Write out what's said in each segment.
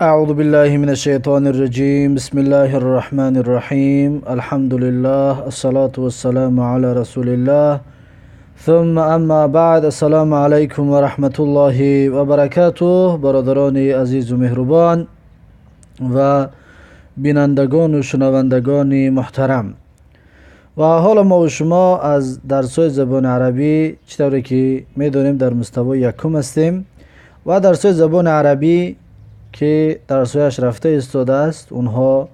أعوذ بالله من الشيطان الرجيم بسم الله الرحمن الرحيم الحمد لله الصلاة والسلام على رسول الله ثم أما بعد السلام عليكم ورحمة الله وبركاته برادرانی عزیز و مهربان و بینندگان و شنوندگان محترم و حالا ما و شما از درس‌های زبان عربی چطوری که میدونیم در مستوی یکم هستیم و درس‌های زبان عربی که درس‌هایش رفته ایستاده است اونها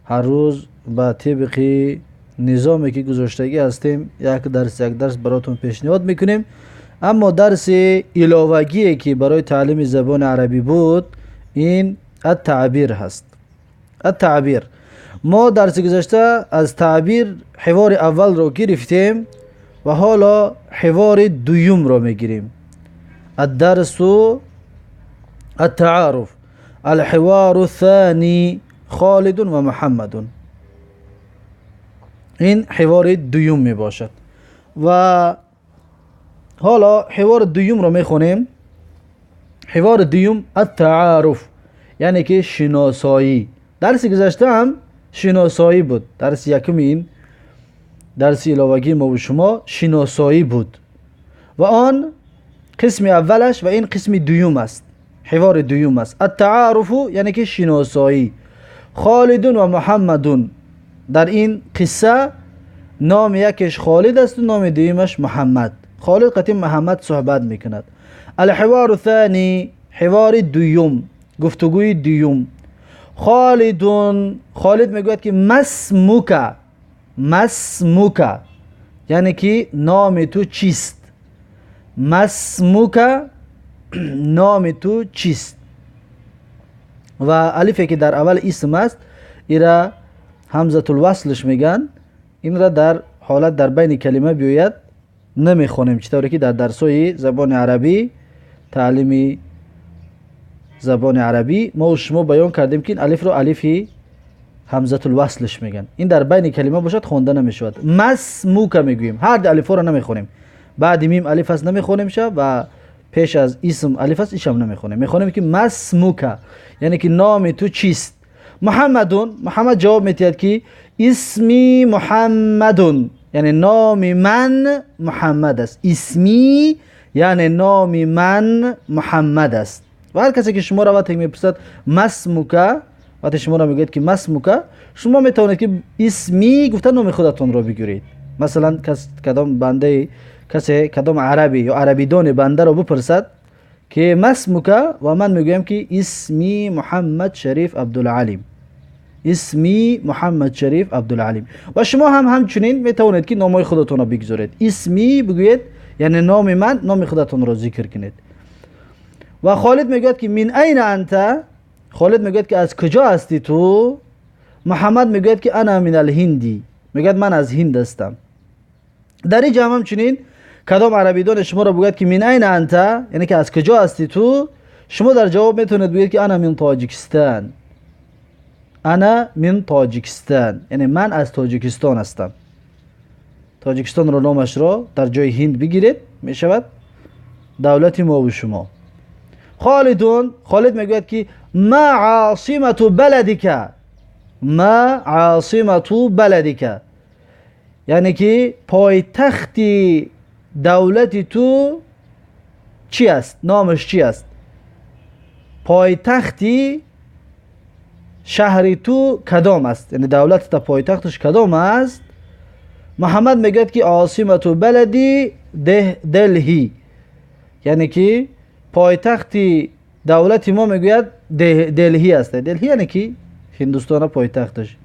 هر روز با طبق نظامی که گذاشتگی هستیم یک درس براتون پیشنهاد میکنیم. اما درس علاوه‌ای که برای تعلیم زبان عربی بود این التعبیر هست. التعبیر ما درس گذشته از تعبیر حوار اول رو گرفتیم و حالا حوار دوم رو میگیریم. الدرس التعارف الحوار الثاني خالد و محمد. این حوار دوم می باشد و حالا حوار دوم رو میخونیم. حوار دوم التعارف یعنی که شناسایی. درس گذشته هم شناسایی بود. درس یکم این درس علاوه‌ای ما و شما شناسایی بود و آن قسم اولش و این قسم دوم است. حوار دوم است. التعارف یعنی که شناسایی. خالد و محمد در این قصه نام یکش خالد است و نام دومش محمد. خالد قطعی محمد صحبت میکند. الحوار الثاني حوار دوم گفتگوی دوم. خالد میگوید که مسموک یعنی که نام تو چیست. مسموک نام تو چیست و الفی که در اول اسم است ایرا همزه الوصلش میگن. این را در حالت در بین کلمه بیاید نمیخونیم چطوری که در درسای زبان عربی تعلیم زبان عربی ما و شما بیان کردیم که این الف رو الفی همزه الوصلش میگن. این در بین کلمه باشد خونده نمیشود. مسموک میگوییم. هر دو الف رو نمیخونیم. بعد میم الف است نمیخونیم شه و پیش از اسم الف است ایشم نمیخونیم. میخونیم که مسموک یعنی که نام تو چیست. محمد جواب میدهد که اسمی محمدون یعنی نام من محمد است. اسمی یعنی نام من محمد است. و هر کسی که شما را وقتی میپرسد مسموک وقتی شما را میگید که مسموک شما میتونید که اسمی گفتن نام خودتون رو بگیرید. مثلا کدام عربی یا عربی دان بنده رو بپرسد که مسموک و من میگویم که اسمی محمد شریف عبدالعلیم. اسمی محمد شریف عبدالعلیم. و شما هم همچنین میتونید که نام خودتون رو بگذارید. اسمی بگویید یعنی نام من، نام خودتون رو ذکر کنید. و خالد میگوید که من این انت. خالد میگوید که از کجا هستی تو. محمد میگوید که انا من الهندی میگوید من از هند هستم. در این جمع همچنین کدام عربی دان شما را بگوید که من این انت یعنی که از کجا هستی تو شما در جواب میتونید بگید که انا من تاجیکستان. انا من تاجیکستان یعنی من از تاجیکستان هستم. تاجیکستان رو نامش را در جای هند بگیرید میشود دولت ما و شما. خالد میگوید که ما عاصمت بلدک یعنی که پایتخت دولت تو چی است؟ نامش چی است؟ پایتخت شهر تو کدام است؟ یعنی دولت تا پایتختش کدام است؟ محمد میگوید که عاصمت بلدی دلهی یعنی که پایتخت دولت ما میگوید دلهی است. دلهی یعنی که هندوستان پایتختش.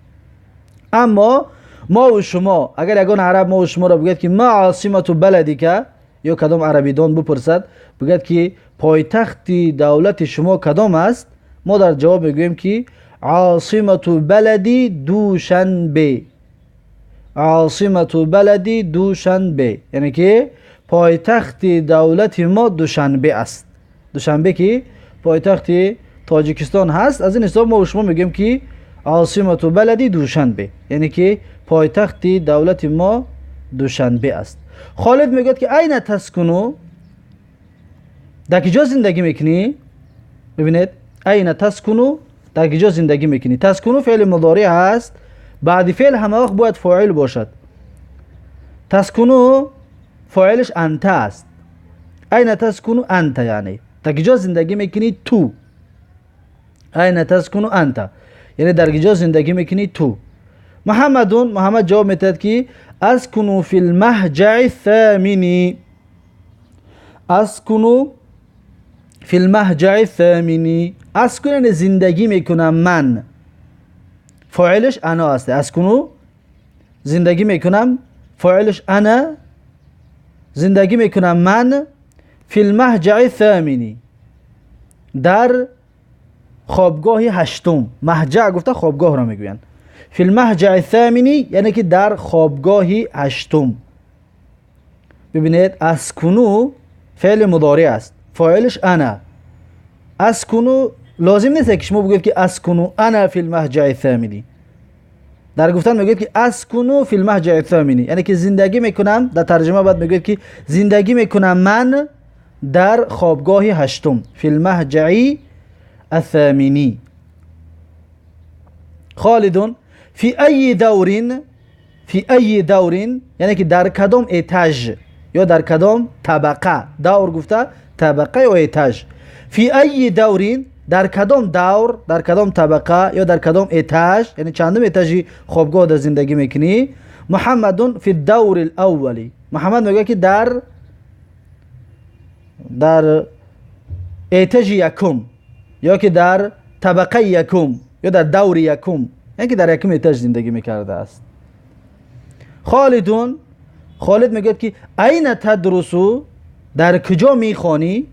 اما ما و شما اگر یگان عرب ما و شما را بگید که ما عاصمت بلدی که یا کدام عربی دان بپرسد بگید که پایتخت دولت شما کدام است ما در جواب میگوییم که عاصمت بلدی دوشنبه. عاصمت بلدی دوشنبه یعنی که پایتخت دولت ما دوشنبه است. دوشنبه که پایتخت تاجیکستان هست از این حساب ما و شما میگیم که عاصمت بلدی دوشنبه یعنی که پایتخت دولت ما دوشنبه است. خالد میگه که این تسکنو در کجا زندگی میکنی؟ ببینید این تسکنو، در کجا زندگی میکنی. تسکنو فعل مضارع هست، بعد فعل همه وقت باید فاعل باشد. تسکنو فاعلش انت است. این تسکنو انت، یعنی در کجا زندگی میکنی تو. این تسکنو انت یعنی در کجا زندگی میکنی تو. محمد جواب میدهد که اسکنو فی المهجع الثامنی. اسکنو فی المهجع الثامنی. اسکنو یعنی زندگی میکنم من، فاعلش انا است. اسکنو زندگی میکنم، فاعلش انا، زندگی میکنم من. فی المهجع الثامنی، در خوابگاه هشتم. مهجع گفته خوابگاه را میگویند. فی المهجع الثامنی یعنی که در خوابگاه هشتم. ببینید اسکنو فعل مضارع است، فاعلش انا. اسکنو لازم نیست که شما بگید که اسکنو انا فی المهجع الثامنی. در گفتن میگید که اسکنو فی المهجع الثامنی یعنی که زندگی میکنم. در ترجمه بعد میگید که زندگی میکنم من در خوابگاه هشتم. فی المهجع الثامنی. خالد فی ای دورین. فی ای دورین یعنی که در کدام اتاژ یا در کدام طبقه. دور گفته طبقه یا اتاژ. فی ای دورین در کدام دور، در کدام طبقه یا در کدام اتاژ، یعنی چندم اتاژی خوابگاه در زندگی میکنی. محمد فی الدور الاولی. محمد میگه که در اتاژ یکم یا که در طبقه یکم یا در دور یکم، یعنی که در یکم اتاژ زندگی میکرده است. خالد میگه که این تدرسو، در کجا میخوانی.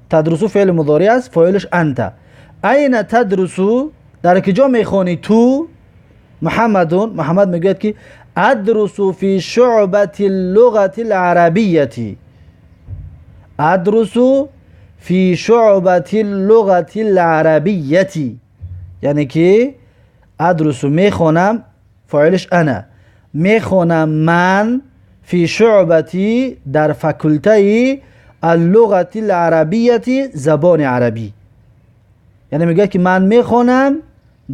تدرسو فعل مضارع است، فاعلش انت. این تدرسو در کجا میخوانی تو. محمد میگه که ادرسو فی شعبة اللغة العربیة. ادرسو فی شعبة اللغة العربیة یعنی که ادرسو میخوانم، فاعلش انا، میخوانم من. فی شعبتی در فکلته اللغة العربیة زبان عربی. یعنی میگه که من میخوانم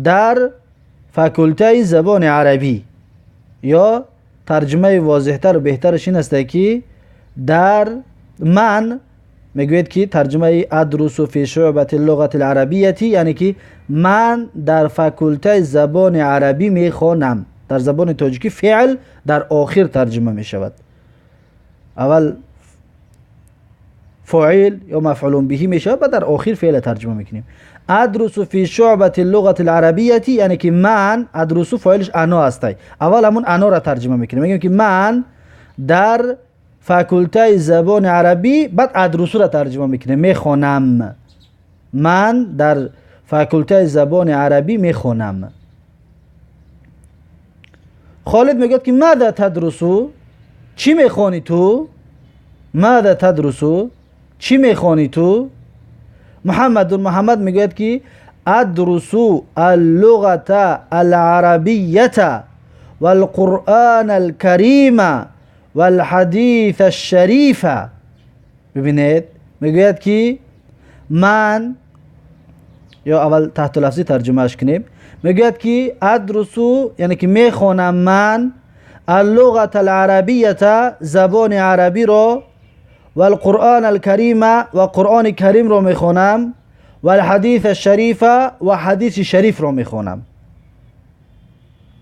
در فکلته زبان عربی. یا ترجمه واضحتر و بهترش این است که در من میگوید که ترجمه ادرس فی شعبة اللغة العربیة یعنی که من در فکلته زبان عربی میخوانم. در زبان تاجیکی فعل در آخر ترجمه می شود. اول فاعل یا مفعول به می شود و در آخر فعل ترجمه میکنیم. ادرس فی شعبة اللغة العربیة یعنی که من، ادرس فاعلش انا است. اول همون انا را ترجمه میکنیم، میگیم که من در فکلته زبان عربی، بعد ادرس را ترجمه میکنیم، میخوانم. من در فکلته زبان عربی میخوانم. خالد میگه که ماذا تدرسو، چی میخوانی تو. ماذا تدرسو، چی میخوانی تو. محمد میگه که ادرسو اللغة العربیة والقرآن الكریم والحدیث الشریف. ببینید میگه که من، یا اول تحت لفظی ترجمهش کنیم، میگه که ادرسو یعنی که میخوانم من اللغة العربیة زبان عربی رو، و القرآن الکریم و قرآن کریم رو میخوانم، و الحدیث الشریف و حدیث شریف رو میخوانم.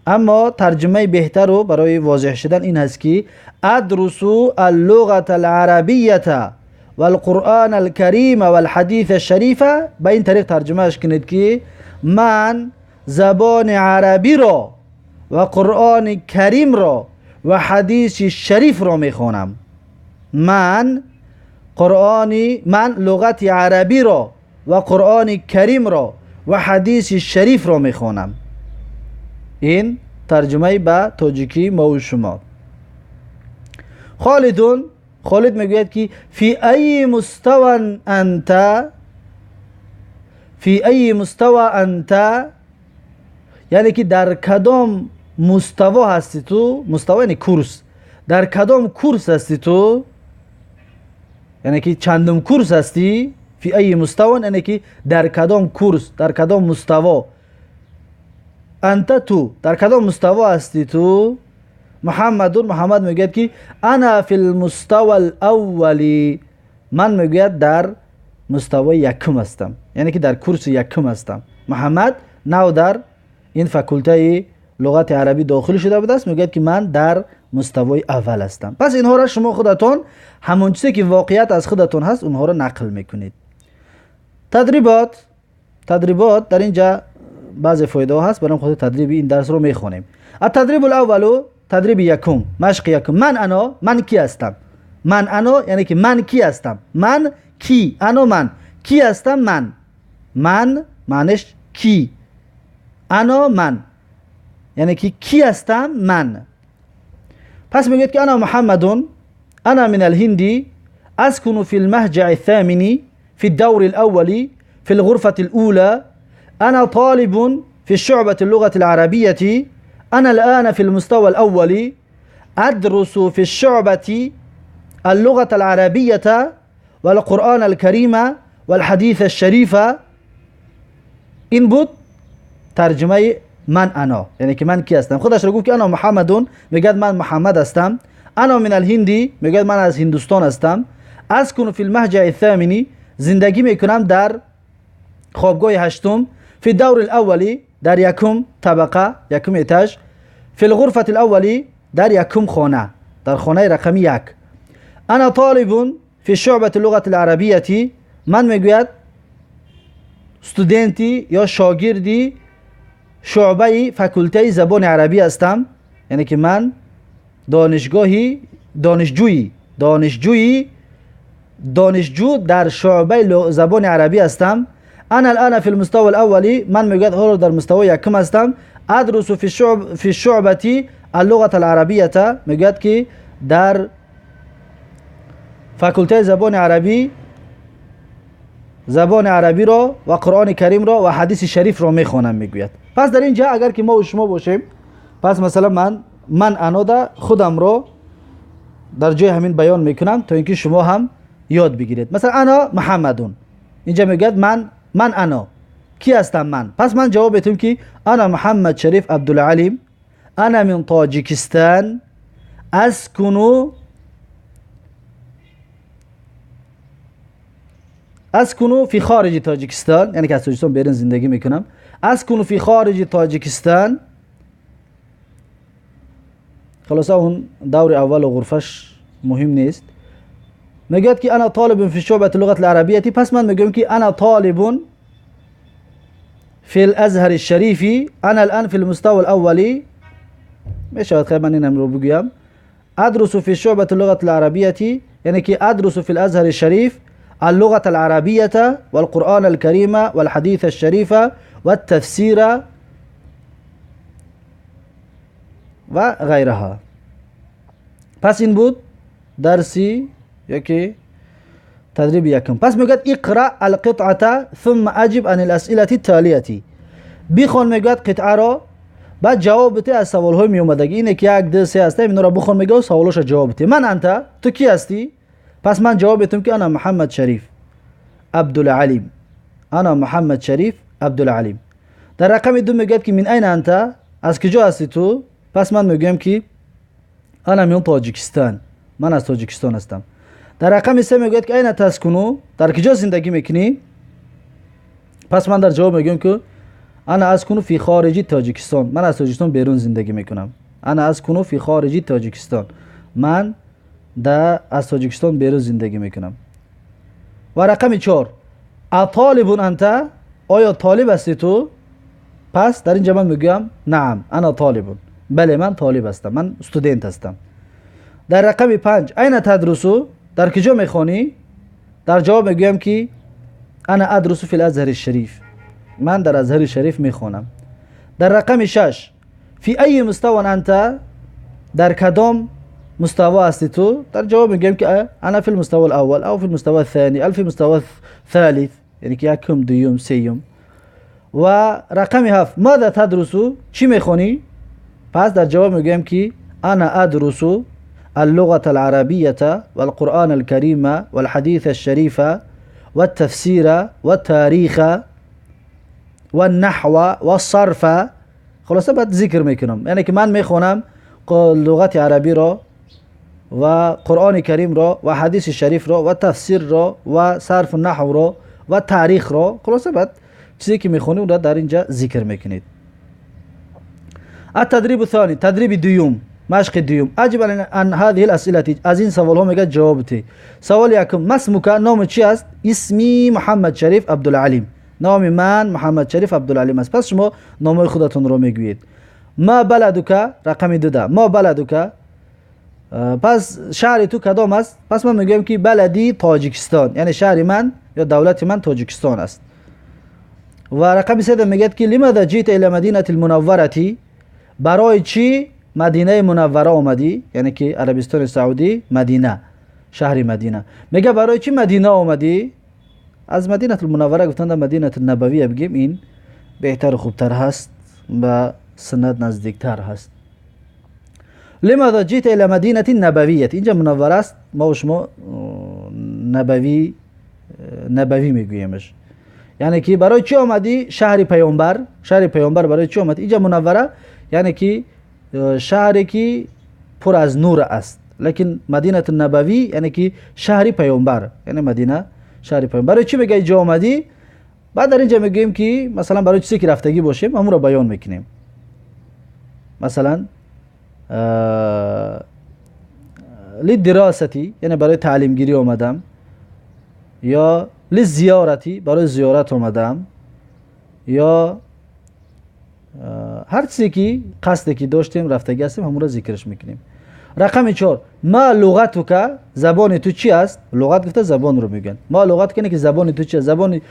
اما ترجمه بهتر رو برای واضح شدن این هست که ادرسو اللغة العربیة و القرآن الکریم و الحدیث الشریف. به این طریق ترجمهش کنید که من زبان عربی را و قرآن کریم را و حدیث شریف را میخوانم. من لغت عربی را و قرآن کریم را و حدیث شریف را میخوانم. این ترجمه به تاجیکی ما و شما. خالد میگوید که فی ای مستوى انت. فی ای مستوى انت یعنی که در کدام مستوا هستی تو. مستوا یعنی کورس. در کدام کورس هستی تو، یعنی که چندم کورس هستی. فی ای مستوى یعنی که در کدام کورس، در کدام مستوا. انت تو در کدام مستوا هستی تو؟ محمد میگوید که انا فی المستوى الاولی، من میگوید در مستوى یکم هستم، یعنی که در کورس یکم هستم. محمد نو در این فکولته لغت عربی داخل شده بوده است، میگوید که من در مستوای اول هستم. پس اینها را شما خودتون همون چیزی که واقعیت از خودتون هست اونها را نقل میکنید. تدریبات در اینجا بعضی فایده ها هست، برام خود تدریب این درس رو میخونیم. التدریب الاول، تدریب یکم، مشق یکم. من کی هستم؟ من یعنی که من کی هستم؟ من کی؟ من کی هستم؟ من معنیش کی؟ من یعنی که کی هستم؟ من. پس میگید که انا محمد، انا من الهند، اسكن في المهجع الثامن في الدور الأول في الغرفة الأولى، أنا طالب في شعبة اللغة العربية، أنا الآن في المستوى الأول، أدرس في الشعبة اللغة العربية والقرآن الكريم والحديث الشريف. این بود ترجمه من یعنی که من کی هستم. خودش رو گفت که انا محمدون، میگه من محمد هستم. انا من الهندی، میگه من از هندوستان هستم. اسکن فی المهجع الثامنی، زندگی میکنم در خوابگاه هشتم. فی الدور الاولی، در یکم طبقه، یکم اتاج. فی الغرفة الاولی، در یکم خانه، در خانه رقم 1. انا طالب فی شعبة اللغة العربیة، من میگوید استودنتی یا شاگردی شعبه فکولته زبان عربی هستم، یعنی که من دانشجو در شعبه زبان عربی هستم. انا الان فی المستوى الاولی، من میگوید حالا در مستوى یکم هستم. ادرس فی الشعبه اللغة العربیه، میگوید که در فکولته زبان عربی را و قرآن کریم را و حدیث شریف را میخوانم میگوید. پس در اینجا اگر که ما و شما باشیم، پس مثلا من انا خودم را در جای همین بیان میکنم تا اینکه شما هم یاد بگیرید. مثلا انا محمدون، اینجا میگید من انا کی هستم؟ من. پس من جواب بدم که انا محمد شریف عبدالعلیم، انا من تاجیکستان، اسکنو فی خارج تاجیکستان، یعنی که از تاجیکستان بیرون زندگی میکنم. اسکنو فی خارج تاجیکستان، خلاصا اون دور اول و غرفش مهم نیست. میگه که انا طالب فی شعبة اللغة العربیه، پس من میگم که انا طالب فی الازهر الشریفی، انا الان فی المستوى الاولی. میشود خیلی من اینم رو بگویم. ادرس فی شعبة اللغة العربیه، یعنی که ادرس فی الازهر الشریف اللغة العربية والقرآن الكريم والحديث الشريف والتفسير وغيرها. پس این بود درسی یکی تدریب یکم. پس میگه اقرأ القطعة ثم اجب عن الاسئلة التالية، بخون میگه قطعه را بعد جواب بده از سوال های می اومدگی. اینه که 1 2 3 هست، اینا را بخون میگه و سوالش جواب بده. من انت، تو کی هستی؟ پس من جواب بدم که انا محمد شریف عبدالعلیم، انا محمد شریف عبدالعلیم. در رقم 2 میگه که من این انت، از کجا هستی تو؟ پس من میگم که انا من تاجیکستان، من از تاجیکستان هستم. در رقم 3 میگه که این تسکنو، در کجا زندگی میکنی؟ پس من در جواب میگم که انا اسکنو فی خارج تاجیکستان، من از تاجیکستان بیرون زندگی میکنم. انا اسکنو فی خارج تاجیکستان، من از تاجیکستان بیرون زندگی میکنم. و رقم 4 اطالبون انت، آیا طالب هستی تو؟ پس در اینجا من میگم نعم انا طالبون، بله من طالب هستم، من استودنت هستم. در رقم 5 این تدرسو، در کجا میخوانی؟ در جواب میگم که انا ادرسو فی الازهر الشریف، من در ازهر شریف میخوانم. در رقم 6 فی ای مستوى انت، در کدام مستوى هستی تو؟ در جواب میگم که انا فی المستوى الاول او فی المستوى الثاني او فی المستوى الثالث، یعنی که یکم دوم سیوم. و رقم 7 ماذا تدرسو، چی میخونی؟ پس در جواب میگم که انا ادرس اللغة العربية والقرآن الكريم والحديث الشريف و تفسیر و تاریخ و نحو و صرف. خلاصه بعد ذکر میکنم، یعنی که من میخونم لغت عربی را و قرآن کریم را و حدیث شریف را و تفسیر را و صرف و نحو را و تاریخ را. خلاصه بعد چیزی که میخونیم را در اینجا ذکر میکنید. التدريب الثاني، تدريب دوم، مشق دوم. اجب عن هذه الاسئله، از این سوال ها میگه جواب تی. سوال یکم، ما اسمک، نام چی است؟ اسمی محمد شریف عبدالعلیم، نام من محمد شریف عبدالعلیم است. پس شما نام خودتون رو میگویید. ما بلدک، رقم 12، ما بلدک، پس شهر تو کدام است؟ پس من میگم که بلدی تاجیکستان، یعنی شهر من یا دولت من تاجیکستان است. و رقم 3 میگه که لماذا جئت الى مدینه المنوره، برای چی مدینه منوره آمدی؟ یعنی که عربستان سعودی، مدینه، شهر مدینه. میگه برای چی مدینه آمدی؟ از مدینه المنوره گفتند مدینه النبویه بگیم، این بهتر و خوبتر هست، به سند نزدیکتر هست. لماذا جئت الى مدینه النبویه، اینجا منوره است، ما و شما نبوی میگویمش. یعنی که برای چی آمدی؟ شهر پیامبر، شهر پیامبر برای چی آمدی؟ اینجا منوره یعنی که شهری که پر از نور است، لیکن مدینه النبوی یعنی که شهر پیامبر، یعنی مدینه شهر پیامبر. برای چی میگه اینجا آمدی؟ بعد در اینجا میگیم که مثلا برای چیزی که رفتگی باشیم همون رو بیان میکنیم. مثلا لدراستی، یعنی برای تعلیم گیری آمدم، یا لزیارتی، برای زیارت آمدم، یا هر چیزی که قصدی که داشتیم رفتگی هستیم همون رو ذکرش میکنیم. رقم 4، ما لغتک، زبان تو چی است؟ لغت گفته زبان رو میگن. ما لغت کنه که زبان تو چی است، زبان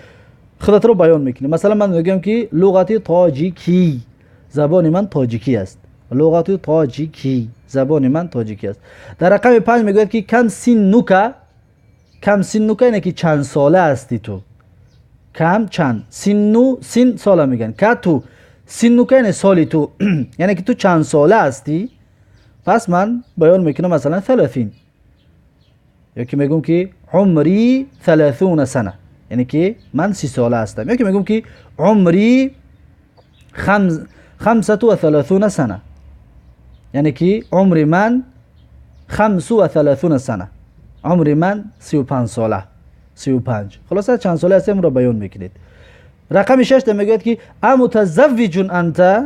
خودت رو بیان میکنیم. مثلا من میگم که لغت تاجیکی، زبان من تاجیکی است. لغت تاجیکی، زبان من تاجیکی است. در رقم 5 میگه که کم سنک، کم سنک یعنی که چند ساله هستی تو. کم چند، سنو سن ساله میگن، که تو سنک یعنی سالی تو یعنی که تو چند ساله هستی. پس من بیان میکنم مثلا 30، یا که میگم که عمری 30 سنه، یعنی که من 30 ساله هستم. یا که میگم که عمری 35 سنه، یعنی که عمری من 35 سنه، عمری من 35 ساله، 35. خلاصه چند ساله هستیم رو بیان میکنید. رقم 6 میگه که امتزوج انت،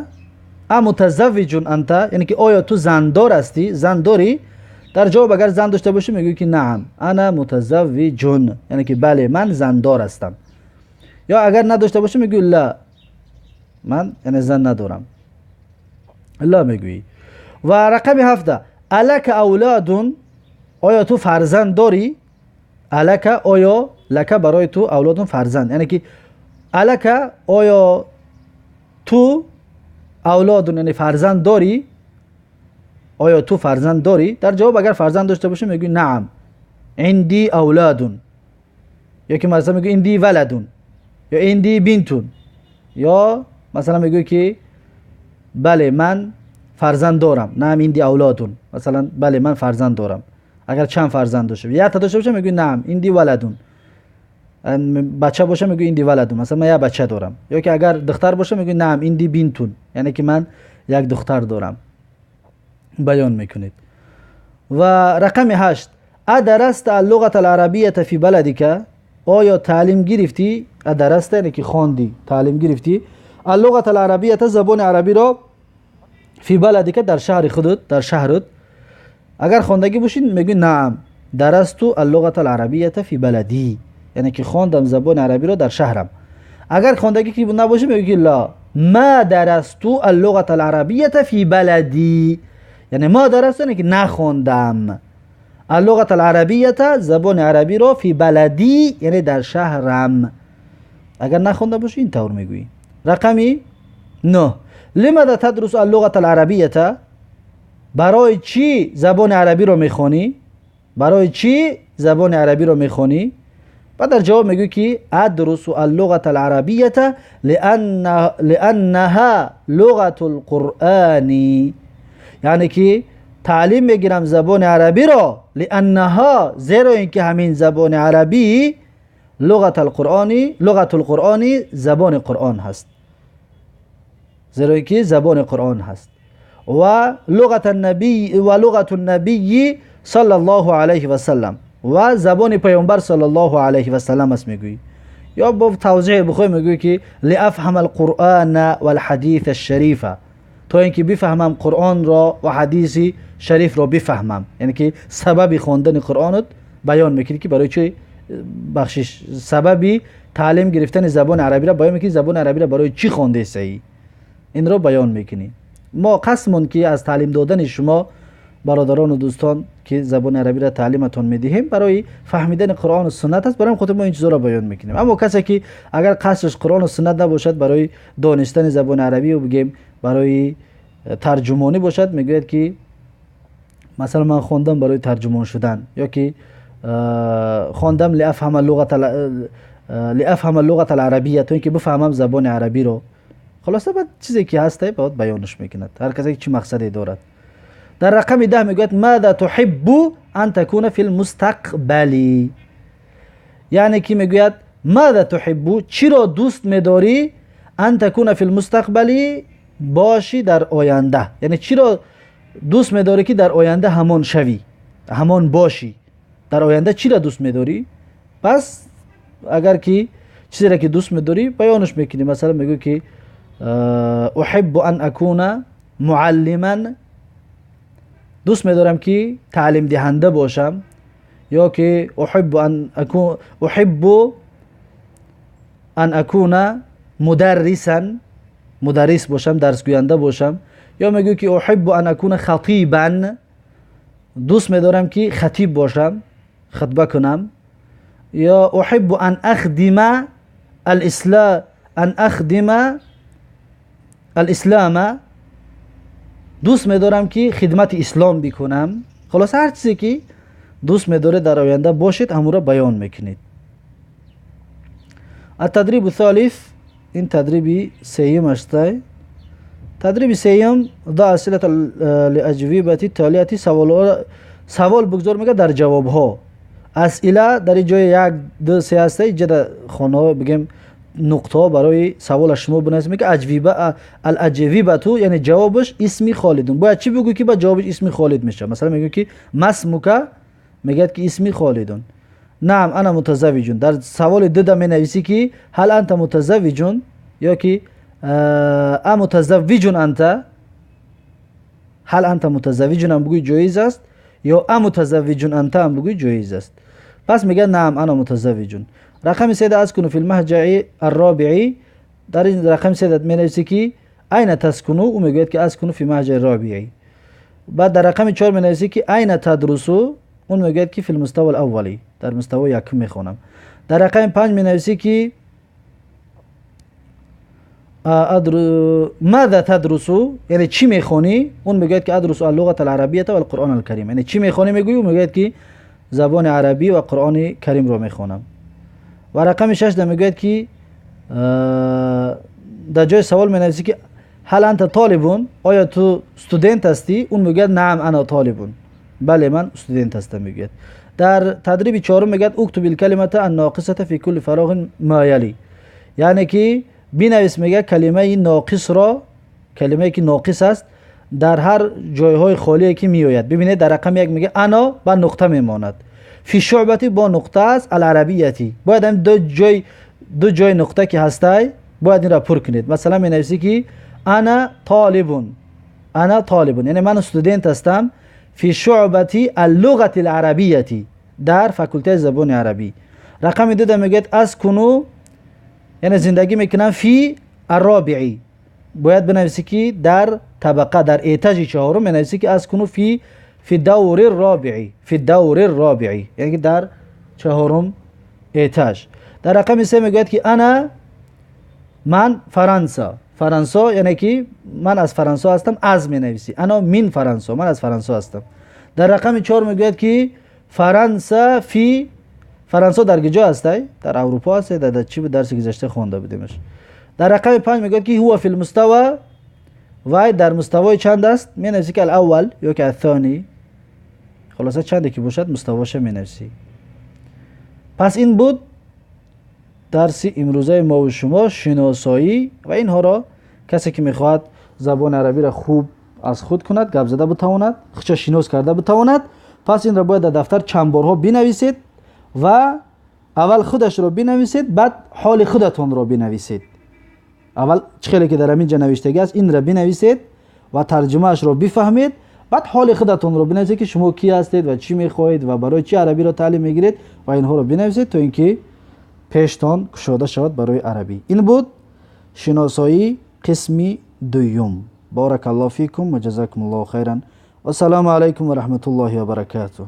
امتزوج انت یعنی که آیا تو زندار هستی، زنداری؟ در جواب اگر زن داشته باشی میگی که نعم انا متزوج، یعنی که بله من زندار هستم. یا اگر نداشته باشی میگی لا من یعنی زن ندارم، لا میگویی. و رقم 7 الک اولاد، آیا تو فرزند داری؟ الک، آیا، لک برای تو، اولاد فرزند، یعنی که الک آیا تو اولاد یعنی فرزند داری؟ آیا تو فرزند داری؟ در جواب اگر فرزند داشته باشی میگی نعم عندي اولاد، یا که مثلا میگی عندي ولد، یا عندي بنت، یا مثلا میگی که بله من فرزند دارم، نعم عندي اولاد، مثلا بله من فرزند دارم. اگر چند فرزند داشته یا تا داشته باشه میگی نعم عندي ولد، بچه باشه میگی عندي ولد، مثلا من یک بچه دارم. یا که اگر دختر باشه میگی نعم عندي بنت، یعنی که من یک دختر دارم، بیان میکنید. و رقم 8 ادرست اللغة العربیه فی بلدک، آیا تعلیم گرفتی؟ ادرست یعنی که خواندی، تعلیم گرفتی اللغة العربیه، زبان عربی را، فی بلدک در شهر خودت، در شهرت. اگر خواندگی باشین میگی نعم درست اللغة العربیه فی بلدی، یعنی که خواندم زبان عربی را در شهرم. اگر خواندگی که نباشه میگی لا ما درست اللغة العربیه فی بلدی، یعنی ما درست یعنی که نخواندم اللغة العربیه، زبان عربی را، فی بلدی یعنی در شهرم. اگر نخوانده باشی این طور میگویی. رقمی 9 لماذا تدرس اللغة العربیه، برای چی زبان عربی رو میخوانی؟ برای چی زبان عربی رو میخوانی؟ بعد در جواب میگوی که ادرس اللغة العربیه لانها لغة القرآن، یعنی که تعلیم میگیرم زبان عربی را، لانها زیرا اینکه همین زبان عربی لغت القرآنی زبان قرآن هست، زیرا که زبان قرآن هست. و لغت النبی صلی الله علیه و سلم، و زبان پیامبر صلی الله علیه و سلم است میگویی. یا با توضیح بخوای میگویی که لافهم القرآن و الحدیث الشریف، تا اینکه بفهمم قرآن را و حدیث شریف را بفهمم. یعنی که سبب خواندن قرآن بیان میکنی که برای چه بخشش سببی تعلیم گرفتن زبان عربی را بیان میکنی، زبان عربی را برای چی خوانده صحیح این را بیان میکنی. ما قسمون که از تعلیم دادن شما برادران و دوستان که زبان عربی را تعلیمتون میدهیم برای فهمیدن قرآن و سنت است، برای خود ما این چیزا را بیان میکنیم. اما کسی که اگر قصدش قرآن و سنت نباشد، برای دانستن زبان عربی و بگیم برای ترجمانی باشد، میگوید که مثلا من خواندم برای ترجمان شدن، یا که خواندم لافهم اللغت العربیه، تو اینکه بفهمم زبان عربی رو. خلاصه بعد چیزی که هسته باید بیانش میکند، هر کسی چی مقصدی دارد. در رقم 10 میگوید ماذا تحب ان تكون فی المستقبل، یعنی که میگوید ماذا تحب، چی را دوست میداری، ان تكون فی المستقبل، باشی در آینده. یعنی چی را دوست میداری که در آینده همان شوی، همان باشی. در آینده چی را دوست میداری؟ پس اگر که چیزی را که دوست میداری بیانش میکنی. مثلا میگو که احب ان اكون معلما، دوست میدارم که تعلیم دهنده باشم، یا که احب ان اكون مدرسا، مدرس باشم، درس گوینده باشم. یا میگو که احب ان اكون خطیبا، دوست میدارم که خطیب باشم، خطبه کنم. یا احب ان اخدم الاسلام، دوست میدارم که خدمت اسلام بکنم. خلاص هر چیزی که دوست میداره در آینده باشید همون را بیان میکنید. التدریب الثالث، این تدریبی سیوم است. تدریب سیوم ضع اسئله الاجوبه التاليه، سوال بگذار میگه در جواب ها. اسئله در جای یک دو سه است، اینجا خانه بگیم نقطه برای سوال شما بنویسید. میگه الاجوبه تو یعنی جوابش اسمی خالدون. باید چی بگو که با جوابش اسمی خالد میشه؟ مثلا میگه که مسموک، میگه که اسمی خالدون. نعم انا متزوجون. در سوال دو می نویسی که هل انت متزوجون، یا که متزوجون انت، هل انت متزوجون هم بگوی جایز است، یا متزوجون انت هم بگوی جایز است. پس میگه نعم انا متزوجون. رقم 3 اسكن في المهجع الرابع، در این رقم 3 می نویسی که اين تسكنوا، و میگوید که اسكن في مهجع الرابع. بعد در رقم 4 می نویسی که اين تدرسوا، اون میگوید که في المستوى الاولی، در مستوى یکم میخونم. در رقم 5 می نویسی که ماذا تدرسوا، یعنی چی میخونی، اون میگوید که ادرس اللغه العربیه و القرآن الکریم. یعنی چی میخونی میگویی، اون میگوید که زبان عربی و قرآن کریم رو میخونم. و رقم 6 میگوید که در جای سوال می نویسی که هل انت طالبون، آیا تو استودنت هستی، اون میگه نعم انا طالبون، بله من استودنت هستم میگه. در تدریب 4 میگه اکتب الکلمه الناقصه فی کل فراغ ما یلی، یعنی که بنویس میگه کلمه ناقص را، کلمه که ناقص است در هر جایهای خالی که میآید. ببینید در رقم 1 میگه انا با نقطه میماند، فی شعبتی با نقطه است، العربیتی باید هم دو جای نقطه که هسته باید این را پر کنید. مثلا می نویسی که انا طالبون، انا طالبون یعنی من استودنت هستم، فی شعبتی اللغه العربیتی، در فاکولته زبان عربی. رقم 2 میگه اسکنو یعنی زندگی میکنم، فی الرابعی باید بنویسی که در طبقه، در ایتاژ 4 می نویسی که اسکنو فی الدور الرابعی، فی الدور الرابعی یعنی در 4م ایتاژ. در رقم 3 میگه که انا من فرانسا یعنی که من از فرانسه هستم، از می نویسی انا من فرانسا، من از فرانسه هستم. در رقم 4 میگه که فرانسه فی، فرانسه در کجا هسته؟ در اروپا هسته، در چی به درس گذشته خوانده بودیمش. در رقم 5 میگه که هو فی المستوى، وای در مستوای چند است؟ می نویسی که الاول یا که الثانی، خلاصه چنده که باشد مستواش می نویسی. پس این بود درس امروزه ما و شما شناسایی و اینها را کسی که میخواهد زبان عربی را خوب از خود کند، گپ زده بتواند، خودش شناس کرده بتواند، پس این را باید در دفتر چند بارها بنویسید و اول خودش را بنویسید، بعد حال خودتون را بنویسید. اول چخیلی که در اینجا نوشته است این را بنویسید و ترجمه اش را بفهمید، بعد حال خودتون را بنویسید که شما کی هستید و چی میخواهید و برای چی عربی را تعلیم میگیرید و اینها را بنویسید تا اینکه پیشتان کشاده شود برای عربی. این بود شناسایی قسمی دوم. بارک الله فیکم و جزاکم الله خیرا و السلام علیکم و رحمت الله و برکاته.